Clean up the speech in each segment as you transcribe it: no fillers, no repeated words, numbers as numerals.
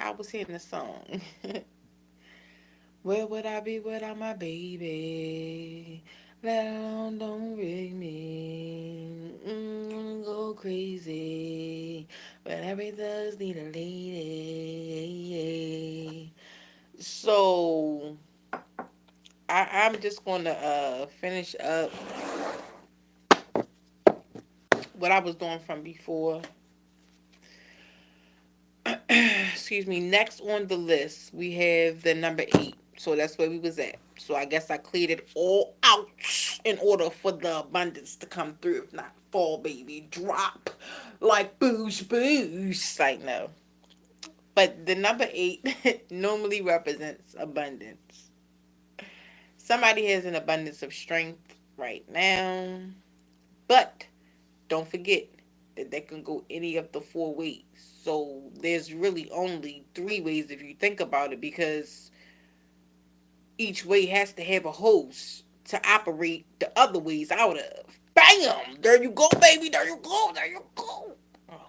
I was hearing the song. Where would I be without my baby? Let alone don't break me. Go crazy. But every does need a lady. So I'm just gonna finish up what I was doing from before. Excuse me. Next on the list, we have the number 8. So that's where we was at. So I guess I cleared it all out in order for the abundance to come through. If not, fall, baby, drop like boosh boosh. Like no. But the number 8 normally represents abundance. Somebody has an abundance of strength right now, but don't forget that that can go any of the 4 ways. So there's really only 3 ways if you think about it, because each way has to have a host to operate the other ways out of. Bam! There you go, baby. There you go. There you go. Oh.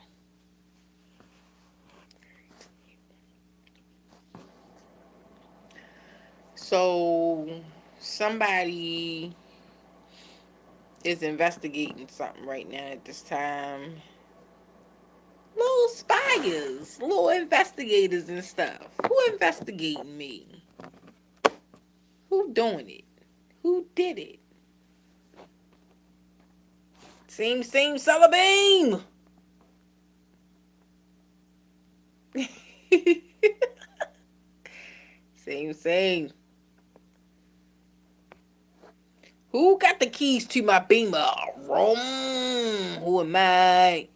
So somebody is investigating something right now at this time. Little spyers, little investigators and stuff. Who investigating me? Who doing it? Who did it? Same, Beam. Same. Who got the keys to my beamer? Rome. Who am I?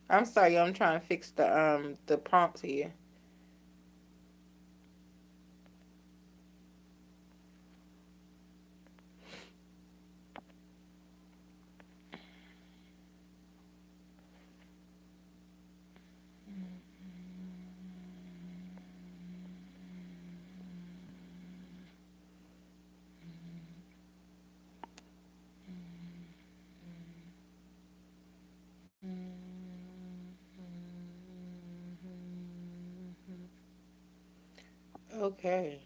I'm sorry, I'm trying to fix the prompts here. Okay.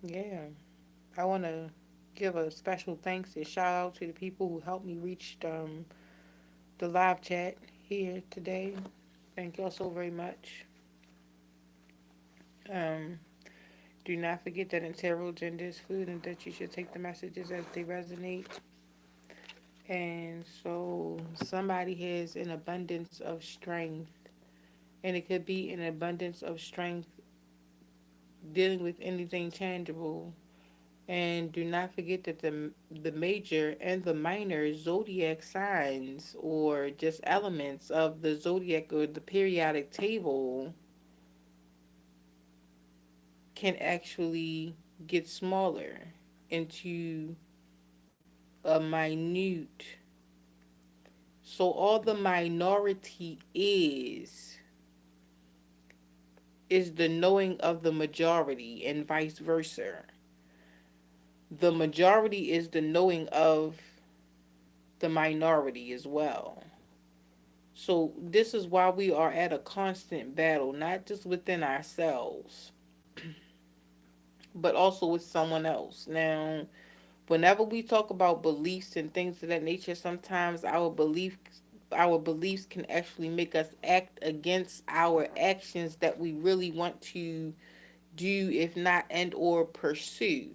Yeah. I want to give a special thanks and shout out to the people who helped me reach the live chat here today. Thank y'all so very much. Um, do not forget that in tarot, gender is fluid and that you should take the messages as they resonate. And so somebody has an abundance of strength, and it could be an abundance of strength dealing with anything tangible. And do not forget that the major and the minor zodiac signs, or just elements of the zodiac or the periodic table, can actually get smaller into a minute. So all the minority is the knowing of the majority, and vice versa. The majority is the knowing of the minority as well. So this is why we are at a constant battle, not just within ourselves, but also with someone else. Now, whenever we talk about beliefs and things of that nature, sometimes our beliefs can actually make us act against our actions that we really want to do, if not and or pursue.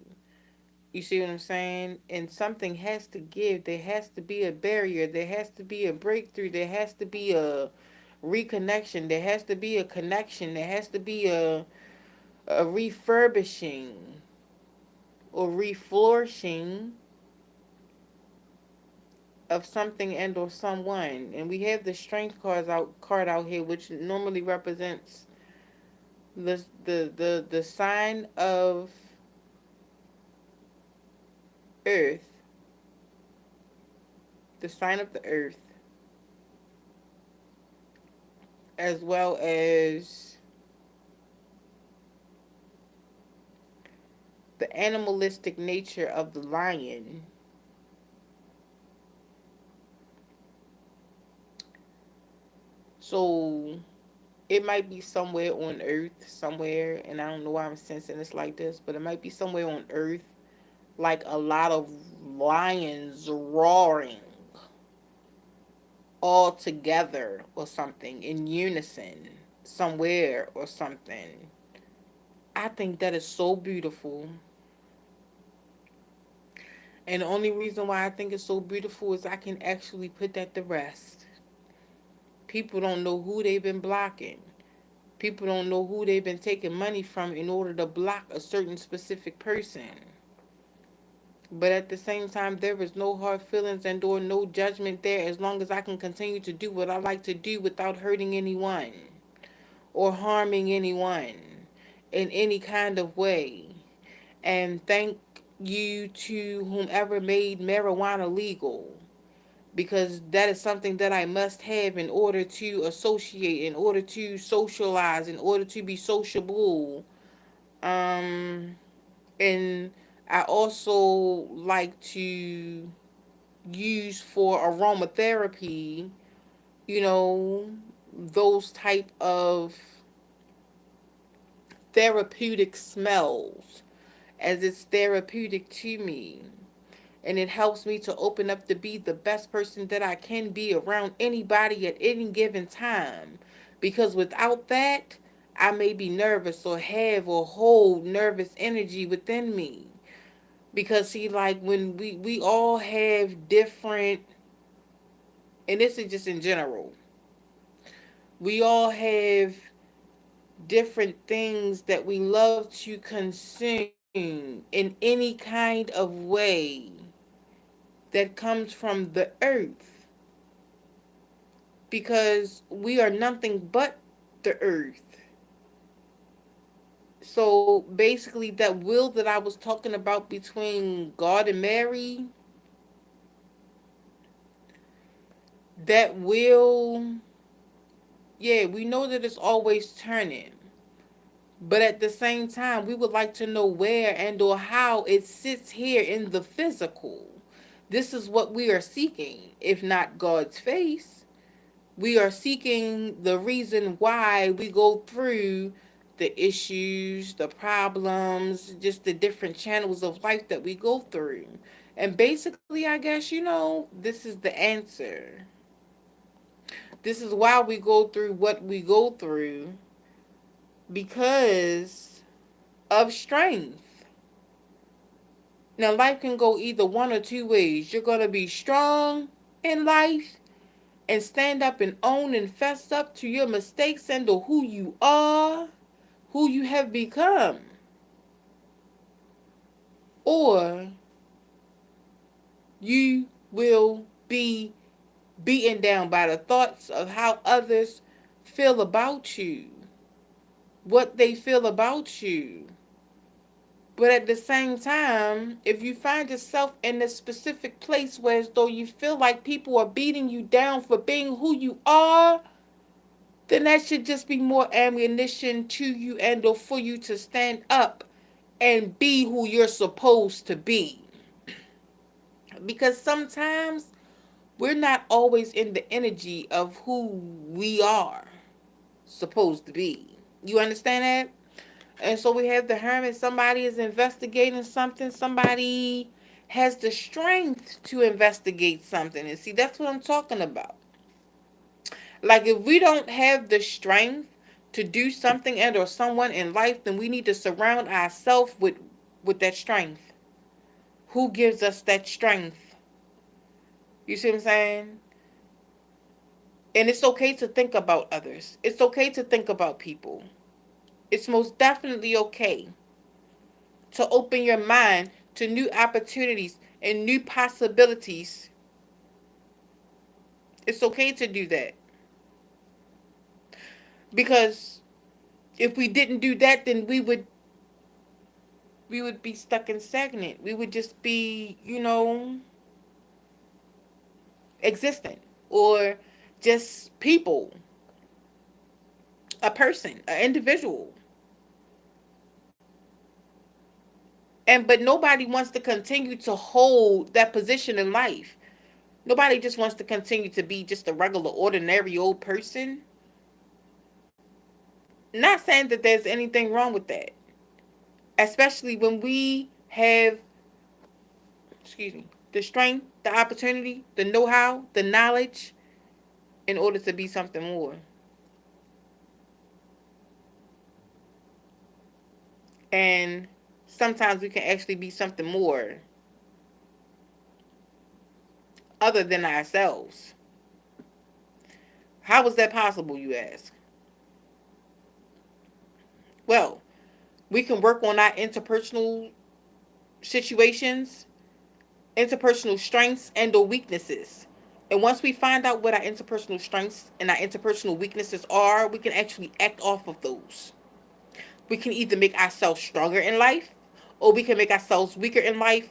You see what I'm saying? And something has to give. There has to be a barrier. There has to be a breakthrough. There has to be a reconnection. There has to be a connection. There has to be a refurbishing or reflourishing of something and or someone. And we have the strength card out here, which normally represents the sign of Earth, the sign of the earth, as well as the animalistic nature of the lion. So it might be somewhere on earth, somewhere, and I don't know why I'm sensing this like this, but it might be somewhere on earth, like a lot of lions roaring all together or something in unison somewhere or something. I think that is so beautiful. And the only reason why I think it's so beautiful is I can actually put that to rest. People don't know who they've been blocking. People don't know who they've been taking money from in order to block a certain specific person. But at the same time, there is no hard feelings and or no judgment there as long as I can continue to do what I like to do without hurting anyone or harming anyone in any kind of way. And thank you to whomever made marijuana legal, because that is something that I must have in order to associate, in order to socialize, in order to be sociable. Um, and I also like to use for aromatherapy, you know, those type of therapeutic smells, as it's therapeutic to me. And it helps me to open up to be the best person that I can be around anybody at any given time. Because without that, I may be nervous or have or hold nervous energy within me. Because see, like when we all have different, and this is just in general, we all have different things that we love to consume in any kind of way that comes from the earth, because we are nothing but the earth. So basically, that will that I was talking about between God and Mary, that will, yeah, we know that it's always turning. But at the same time, we would like to know where and or how it sits here in the physical. This is what we are seeking, if not God's face. We are seeking the reason why we go through the issues, the problems, just the different channels of life that we go through. And basically, I guess, this is the answer. This is why we go through what we go through, because of strength. Now, life can go either one or two ways. You're going to be strong in life and stand up and own and fess up to your mistakes and to who you are, who you have become. Or you will be beaten down by the thoughts of how others feel about you, what they feel about you. But at the same time, if you find yourself in a specific place where as though you feel like people are beating you down for being who you are, then that should just be more ammunition to you and or for you to stand up and be who you're supposed to be. Because sometimes we're not always in the energy of who we are supposed to be. You understand that? And so we have the hermit. Somebody is investigating something. Somebody has the strength to investigate something. And see, that's what I'm talking about. Like if we don't have the strength to do something and or someone in life, then we need to surround ourselves with that strength. Who gives us that strength? You see what I'm saying? And it's okay to think about others. It's okay to think about people. It's most definitely okay to open your mind to new opportunities and new possibilities. It's okay to do that. Because if we didn't do that, then we would we would be stuck and stagnant. We would just be, existent, or just people, a person, an individual. And but nobody wants to continue to hold that position in life. Nobody just wants to continue to be just a regular, ordinary old person. Not saying that there's anything wrong with that, especially when we have, excuse me, the strength, the opportunity, the know-how, the knowledge, in order to be something more. And sometimes we can actually be something more other than ourselves. How is that possible, you ask? Well, we can work on our interpersonal situations, interpersonal strengths, and or weaknesses. And once we find out what our interpersonal strengths and our interpersonal weaknesses are, we can actually act off of those. We can either make ourselves stronger in life, or we can make ourselves weaker in life,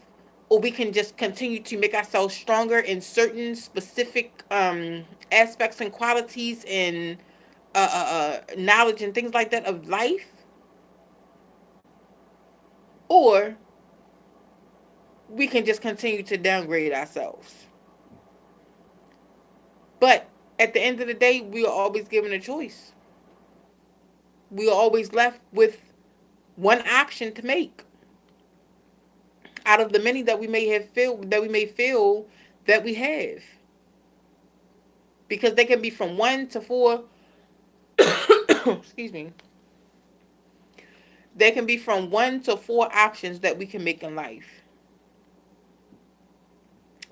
or we can just continue to make ourselves stronger in certain specific aspects and qualities and knowledge and things like that of life, or we can just continue to downgrade ourselves. But at the end of the day, we are always given a choice. We are always left with one option to make out of the many that we may feel that we have, because they can be from 1 to 4. Excuse me. They can be from 1 to 4 options that we can make in life,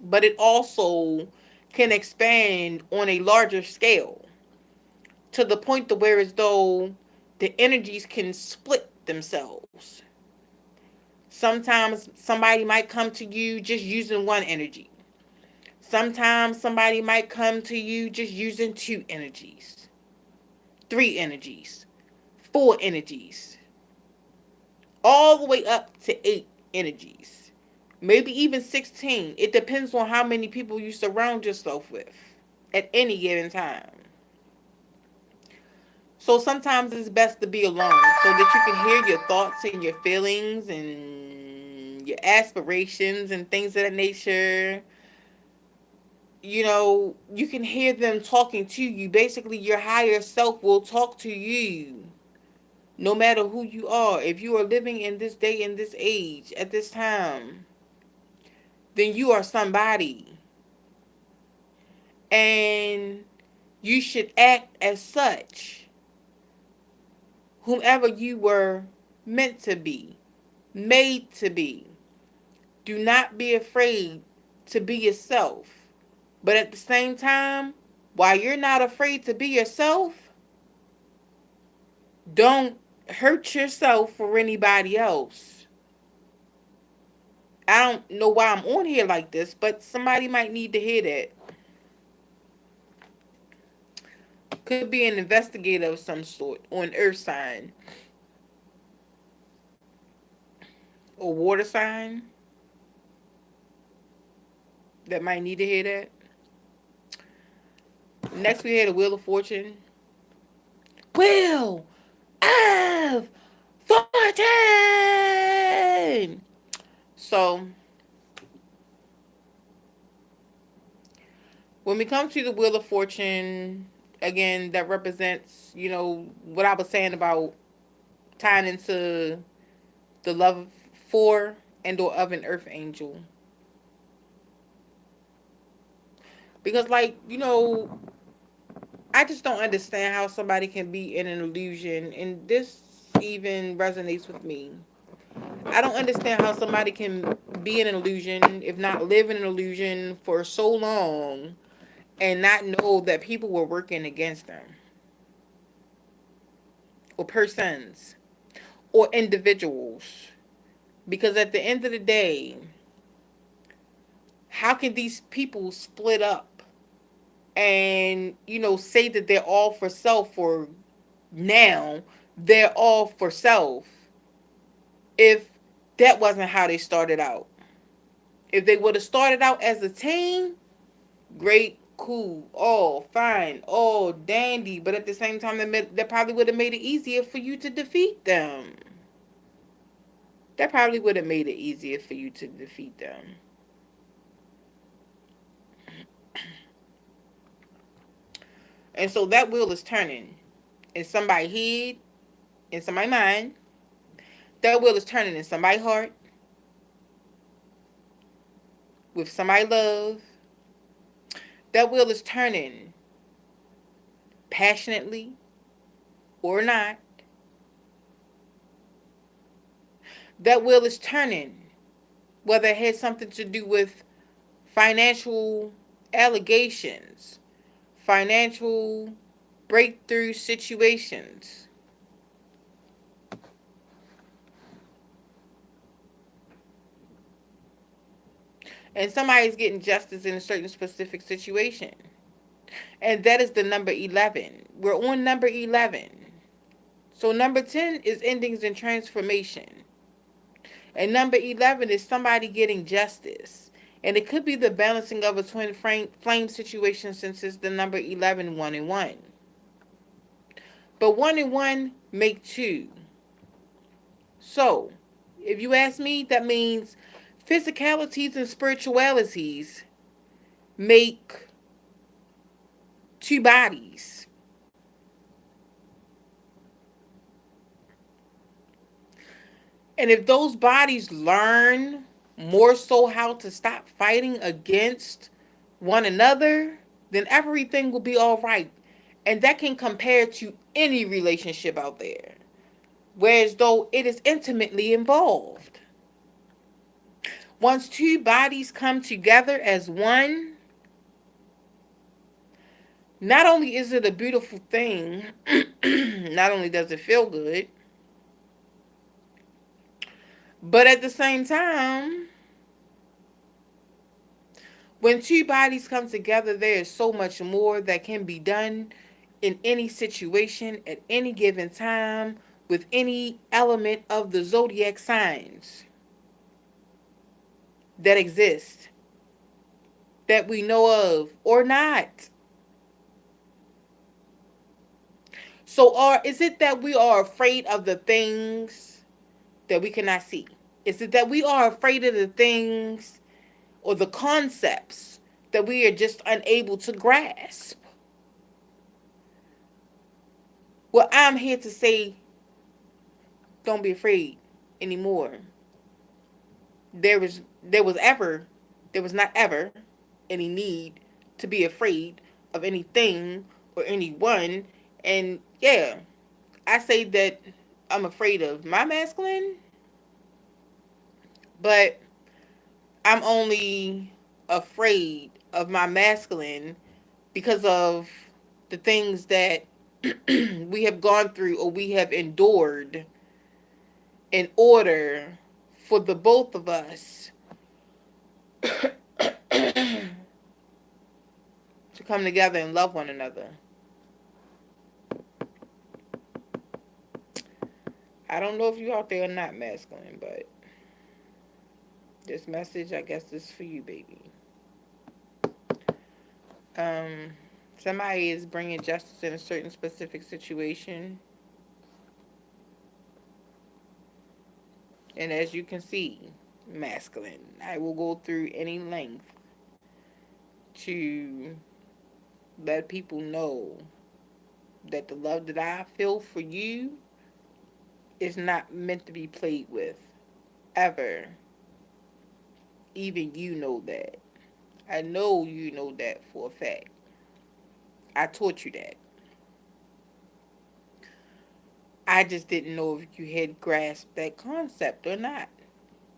but it also can expand on a larger scale to the point to where as though the energies can split themselves. Sometimes somebody might come to you just using one energy. Sometimes somebody might come to you just using 2 energies, 3 energies, 4 energies, all the way up to 8 energies, maybe even 16. It depends on how many people you surround yourself with at any given time. So sometimes it's best to be alone so that you can hear your thoughts and your feelings and your aspirations and things of that nature. You can hear them talking to you. Basically, your higher self will talk to you no matter who you are. If you are living in this day, in this age, at this time, then you are somebody. And you should act as such, whomever you were meant to be, made to be. Do not be afraid to be yourself. But at the same time, while you're not afraid to be yourself, don't hurt yourself for anybody else. I don't know why I'm on here like this, but somebody might need to hear that. Could be an investigator of some sort, or an earth sign, or water sign that might need to hear that. Next, we had a Wheel of Fortune. Wheel of Fortune! So, when we come to the Wheel of Fortune, again, that represents, what I was saying about tying into the love for and or of an earth angel. Because, I just don't understand how somebody can be in an illusion, and this even resonates with me. I don't understand how somebody can be in an illusion, if not live in an illusion for so long, and not know that people were working against them, or persons, or individuals. Because at the end of the day, how can these people split up and, say that they're all for self, or now they're all for self, if That wasn't how they started out. If they would have started out as a team, great, cool, all fine, all dandy. But at the same time, that probably would have made it easier for you to defeat them. That probably would have made it easier for you to defeat them. And so that wheel is turning in somebody's head, in somebody's mind. That wheel is turning in somebody's heart, with somebody's love. That wheel is turning passionately or not. That wheel is turning, whether it has something to do with financial allegations, financial breakthrough situations. And somebody's getting justice in a certain specific situation. And that is the number 11. We're on number 11. So number 10 is endings and transformation. And number 11 is somebody getting justice. And it could be the balancing of a twin flame situation since it's the number 11, 1 and 1. But 1 and 1 make 2. So, if you ask me, that means physicalities and spiritualities make 2 bodies. And if those bodies learn more so how to stop fighting against one another, then everything will be all right. And that can compare to any relationship out there. Whereas though it is intimately involved. Once 2 bodies come together as one, not only is it a beautiful thing, not only does it feel good, but at the same time, when 2 bodies come together, there is so much more that can be done in any situation at any given time with any element of the zodiac signs that exist that we know of or not. So, is it that we are afraid of the things that we cannot see? Is it that we are afraid of the things or the concepts that we are just unable to grasp? Well, I'm here to say, don't be afraid anymore. There was not ever any need to be afraid of anything or anyone. And yeah, I say that I'm afraid of my masculine, but I'm only afraid of my masculine because of the things that we have gone through or we have endured in order for the both of us to come together and love one another. I don't know if you out there are not masculine, but this message, I guess, is for you, baby. Um, Somebody is bringing justice in a certain specific situation, and as you can see, masculine. I will go through any length to let people know that the love that I feel for you is not meant to be played with, ever. Even you know that. I know you know that for a fact. I taught you that. I just didn't know if you had grasped that concept or not.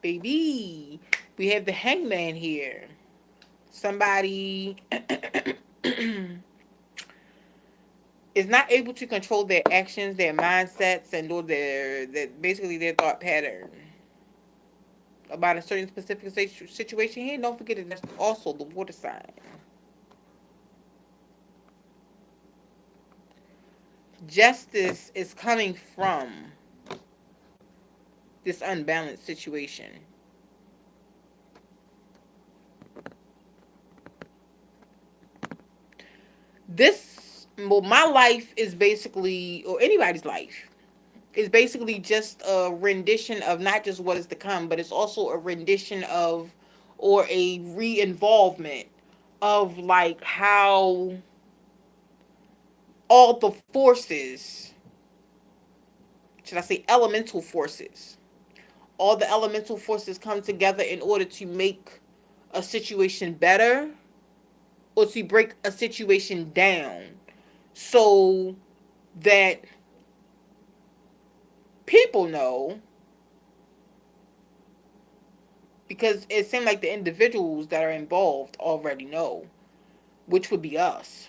Baby, we have the hangman here. Somebody is not able to control their actions, their mindsets, and or basically their thought pattern about a certain specific situation here. Don't forget that that's also the water sign. Justice is coming from this unbalanced situation. Well, my life is basically, or anybody's life, is basically just a rendition of not just what is to come, but it's also a rendition of, or a re-involvement of, like, how all the forces, should I say elemental forces, all the elemental forces come together in order to make a situation better or to break a situation down, so that people know, because it seemed like the individuals that are involved already know, which would be us,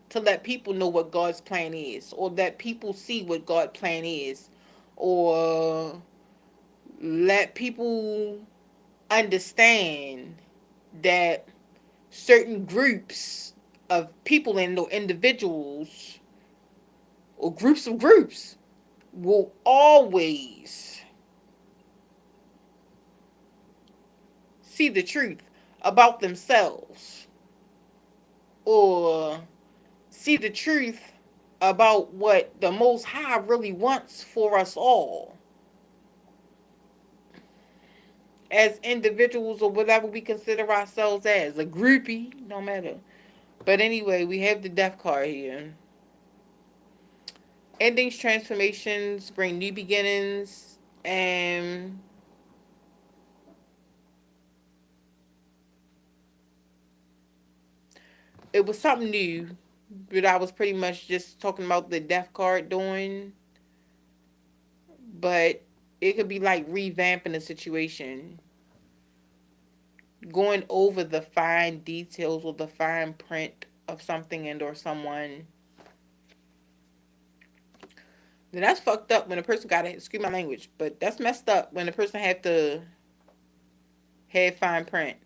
to let people know what God's plan is, or let people see what God's plan is, or let people understand that certain groups of people and individuals, or groups of groups, will always see the truth about themselves, or see the truth about what the Most High really wants for us all as individuals, or whatever we consider ourselves as, a groupie, no matter. But anyway, we have the death card here. Endings, transformations, bring new beginnings, and it was something new, but I was pretty much just talking about the death card doing. But it could be like revamping a situation, going over the fine details or the fine print of something and or someone. Now that's fucked up when a person got to, excuse my language, but that's messed up when a person had to have fine print.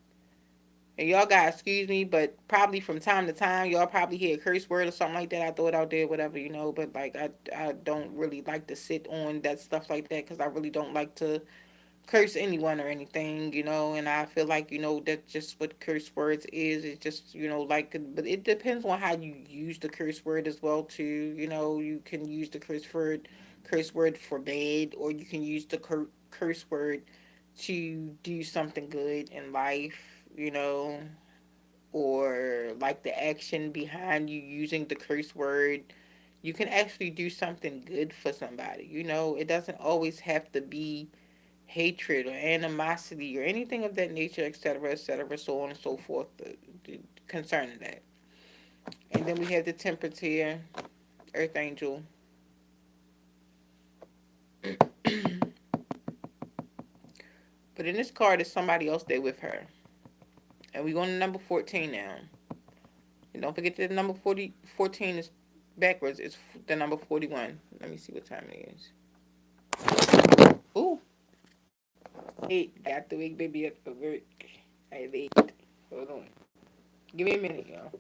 And y'all gotta excuse me, but probably from time to time, y'all probably hear a curse word or something like that. I throw it out there, whatever, But like, I don't really like to sit on that stuff like that, because I really don't like to curse anyone or anything, And I feel like, that's just what curse words is. It's just, like, but it depends on how you use the curse word as well too. You can use the curse word for bad, or you can use the curse word to do something good in life, or like the action behind you using the curse word. You can actually do something good for somebody. It doesn't always have to be hatred or animosity or anything of that nature, etc., so on and so forth, concerning that. And then we have the temperance here, Earth Angel. But in this card is somebody else there with her. And we're going to number 14 now. And don't forget that the number 14 is backwards. It's the number 41. Let me see what time it is. Ooh. Late. Got to wake baby up for work. I late. Hold on. Give me a minute, y'all.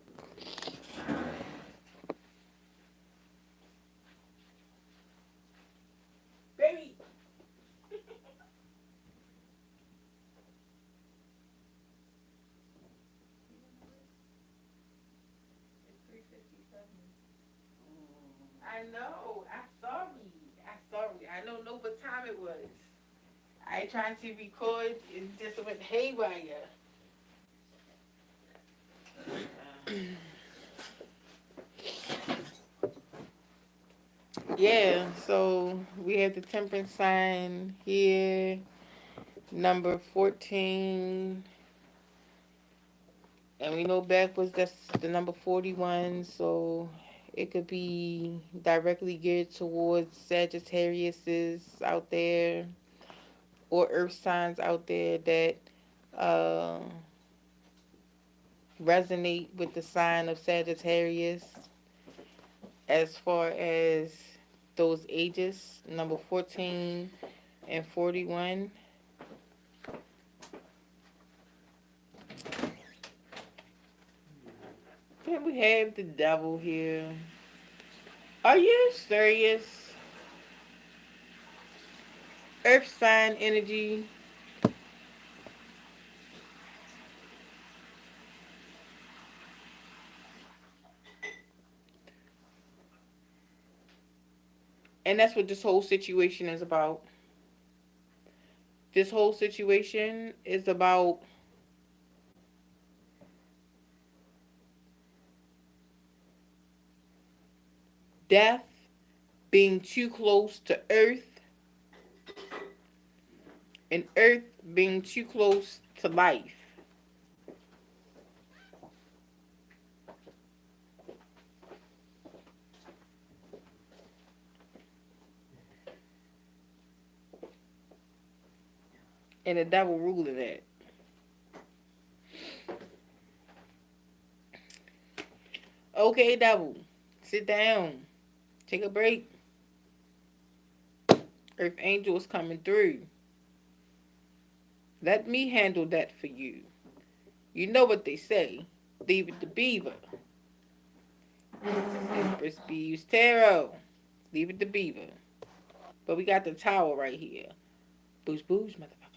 Baby. I know. I sorry. I don't know what time it was. I tried to record. It just went haywire. Yeah, so we have the temperance sign here, number 14. And we know backwards that's the number 41. So it could be directly geared towards Sagittariuses out there, or earth signs out there that uh, resonate with the sign of Sagittarius, as far as those ages, number 14 and 41. Then we have the devil here. Are you serious? Earth sign energy, and that's what this whole situation is about. This whole situation is about death being too close to Earth and Earth being too close to life. And the devil ruling it. Okay, devil, sit down. Take a break. Earth angel is coming through. Let me handle that for you. You know what they say. Leave it to Beaver. Empress Beeves Tarot. Leave it to Beaver. But we got the tower right here. Boosh boosh, motherfucker.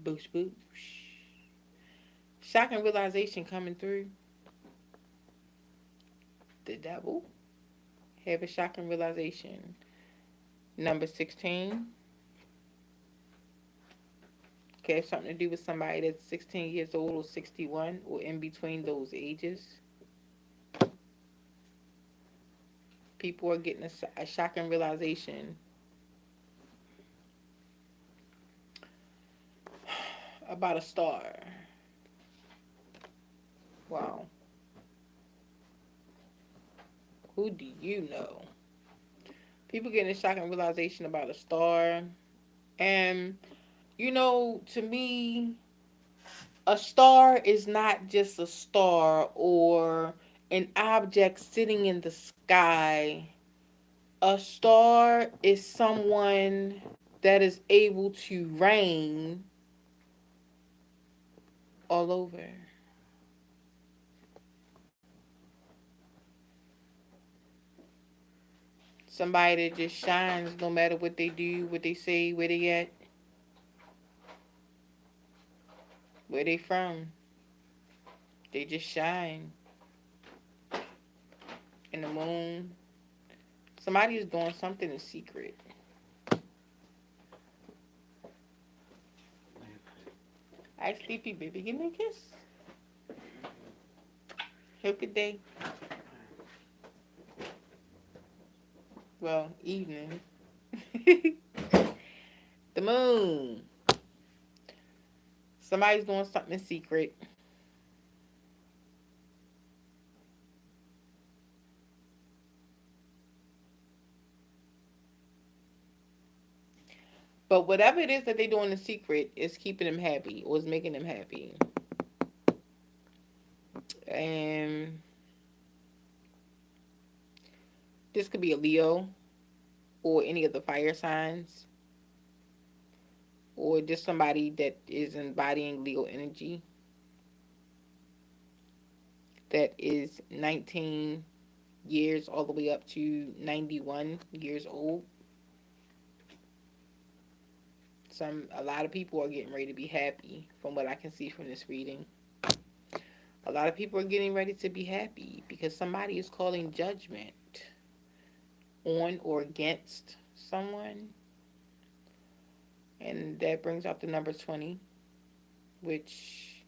Boosh boosh. Shock and realization coming through. The devil. Have a shocking realization. Number 16. Okay, have something to do with somebody that's 16 years old or 61 or in between those ages. People are getting a shocking realization about a star. Wow. Who do you know? People getting a shocking realization about a star. And, to me, a star is not just a star or an object sitting in the sky. A star is someone that is able to reign all over. Somebody that just shines no matter what they do, what they say, where they at, where they from. They just shine in the moon. Somebody is doing something in secret. Hi, sleepy baby. Give me a kiss. Have a good day. Well, evening. The moon. Somebody's doing something in secret. But whatever it is that they're doing in secret is keeping them happy or is making them happy. And this could be a Leo or any of the fire signs or just somebody that is embodying Leo energy that is 19 years all the way up to 91 years old. A lot of people are getting ready to be happy from what I can see from this reading. A lot of people are getting ready to be happy because somebody is calling judgment on or against someone. And that brings out the number 20, which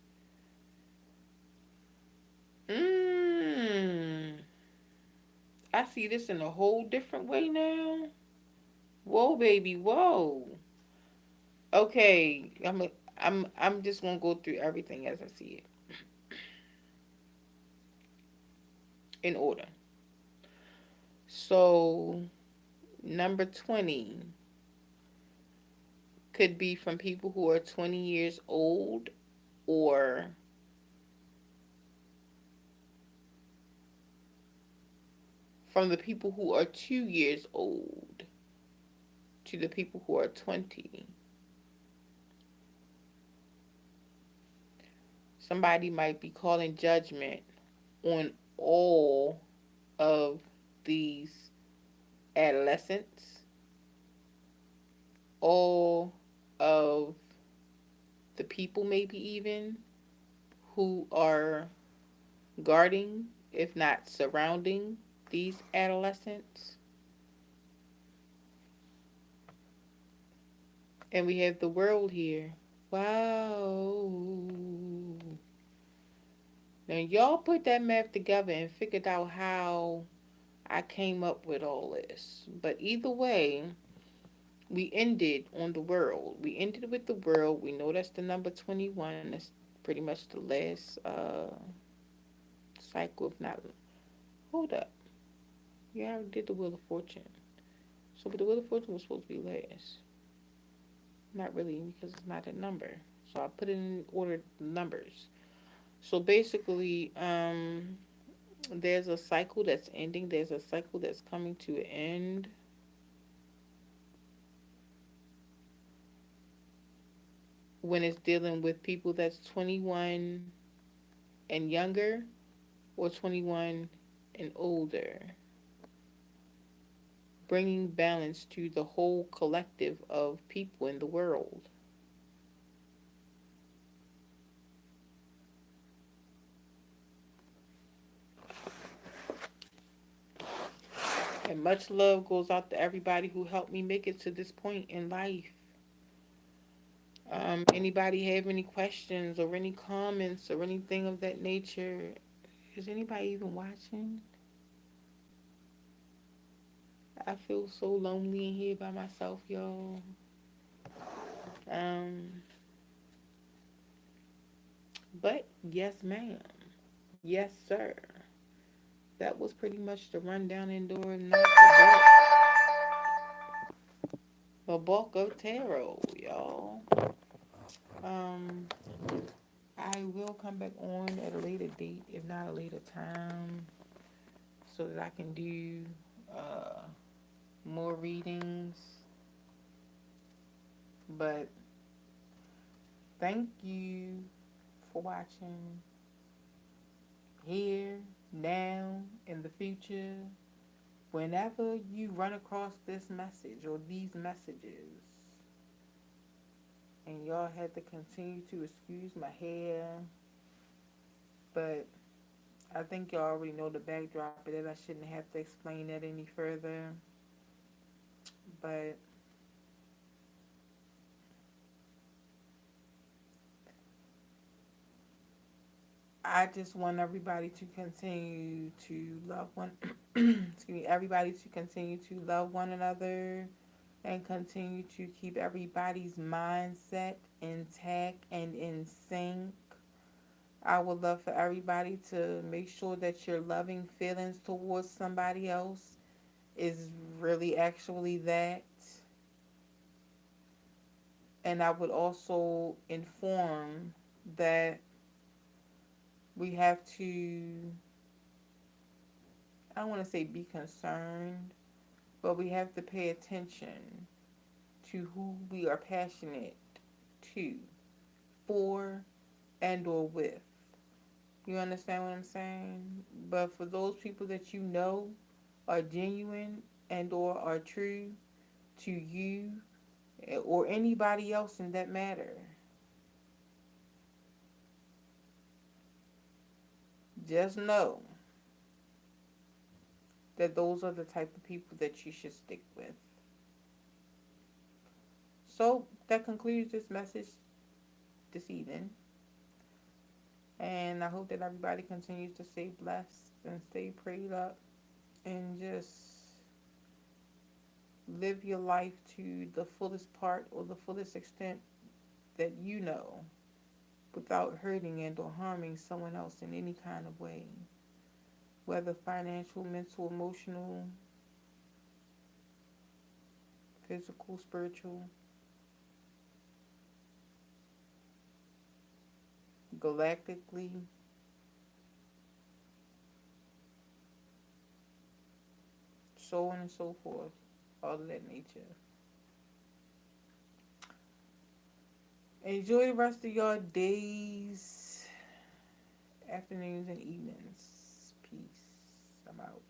I see this in a whole different way now. Whoa, baby, whoa. Okay, I'm just gonna go through everything as I see it in order. So, number 20 could be from people who are 20 years old or from the people who are 2 years old to the people who are 20. Somebody might be calling judgment on all of these adolescents, all of the people, maybe even, who are guarding, if not surrounding, these adolescents. And we have the world here. Wow. Now, y'all put that math together and figured out how I came up with all this. But either way, we ended on the world. We ended with the world. We know that's the number 21. That's pretty much the last cycle, if not. Hold up. Yeah, I already did the Wheel of Fortune. So, but the Wheel of Fortune was supposed to be last. Not really, because it's not a number. So I put it in order numbers. So basically, there's a cycle that's ending. There's a cycle that's coming to an end. When it's dealing with people that's 21 and younger, or 21 and older, bringing balance to the whole collective of people in the world. And much love goes out to everybody who helped me make it to this point in life. Anybody have any questions or any comments or anything of that nature? Is anybody even watching? I feel so lonely in here by myself, y'all. Um, but yes, ma'am. Yes, sir. That was pretty much the rundown indoor, not the bulk of tarot, y'all. Um, I will come back on at a later date, if not a later time, so that I can do uh, more readings. But thank you for watching here, now, in the future. Whenever you run across this message or these messages, and y'all had to continue to excuse my hair, but I think y'all already know the backdrop of it. I shouldn't have to explain that any further. But I just want everybody to continue to love one excuse me, everybody to continue to love one another and continue to keep everybody's mindset intact and in sync. I would love for everybody to make sure that your loving feelings towards somebody else is really actually that. And I would also inform that we have to, I don't want to say be concerned, but we have to pay attention to who we are passionate to, for, and or with. You understand what I'm saying? But for those people that you know are genuine and or are true to you or anybody else in that matter, just know that those are the type of people that you should stick with. So that concludes this message this evening. And I hope that everybody continues to stay blessed and stay prayed up and just live your life to the fullest part or the fullest extent that you know without hurting and or harming someone else in any kind of way, whether financial, mental, emotional, physical, spiritual, galactically, so on and so forth, all of that nature. Enjoy the rest of your days, afternoons, and evenings. Peace. I'm out.